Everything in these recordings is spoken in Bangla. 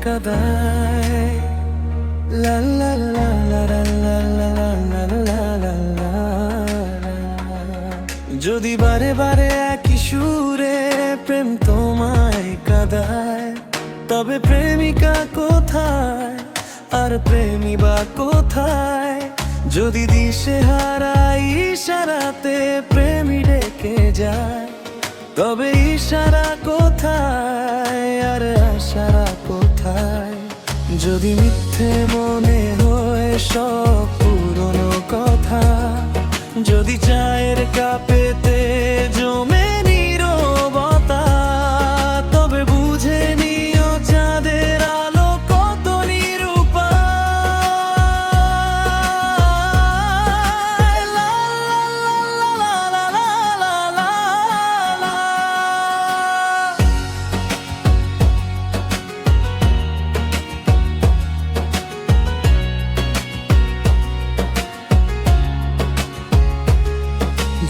কাদায়। লা লা লা লা লা লা লা লা লা লা লা। যদি বারে বারে একই সুরে প্রেম তোমায় কাদায়, তবে প্রেমিকা কোথায় আর প্রেমী বা কোথায়? যদি দিশে হারাই ইশারাতে প্রেমী ডেকে যায়, তবে ইশারা কোথায় আর আশারা কোথায়? যদি মিথ্যে মনে হয় সব পুরনো কথা, যদি চায়ের কাপেতে জমে নীরবতা, তবে বুঝে নিও চাঁদের আলো কত নিরূপায়। লা লা লা লা লা লা লা।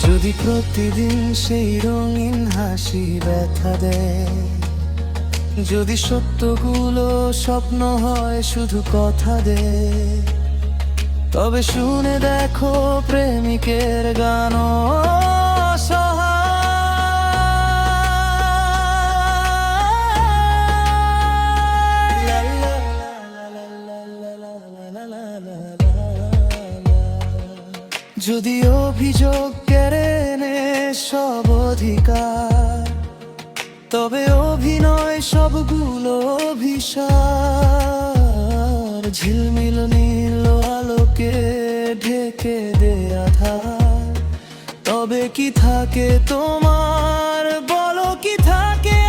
যদি প্রতিদিন সেই রঙিন হাসি ব্যথা দেয়, যদি সত্যগুলো স্বপ্ন হয় শুধু কথা দেয়, তবে শুনে দেখো প্রেমিকের গান অসহায়। লা লা লা লা লা লা লা লা লা লা লা। যদি অভিযোগ কেড়ে নে সব অধিকার, তবে অভিনয় সবগুলো অভিসার। ঝিলমিল নীল আলোকে ঢেকে দে আধার, তবে কি থাকে তোমার, বলো কি থাকে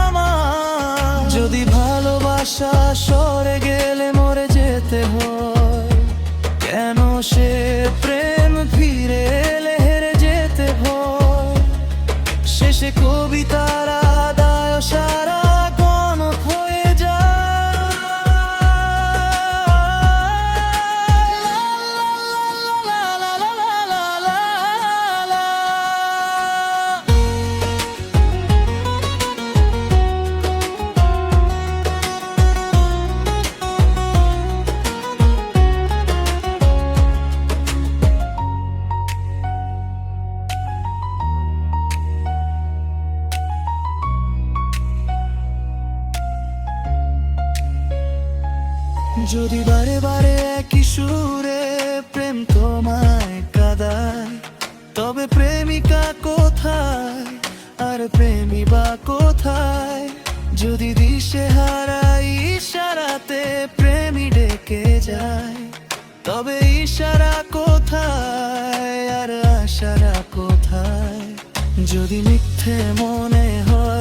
আমার? যদি ভালোবাসা সরে গেলে মরে যেতে হয়, কেন সে প্রেম ফিরে এলে হেরে যেতে ভয়? শেষে কবিতার আদায় সারা গণক হয়ে যায়। লা লা লা লা লা লা লা। যদি বারে বারে একই সুরে প্রেম তোমায় কাদায়, তবে প্রেমিকা কোথায় আর প্রেমী বা কোথায়? যদি দিশে হারাই ইশারাতে প্রেমী ডেকে যায়, তবে ইশারা কোথায় আর আশারা কোথায়? যদি মিথ্যে মনে হয়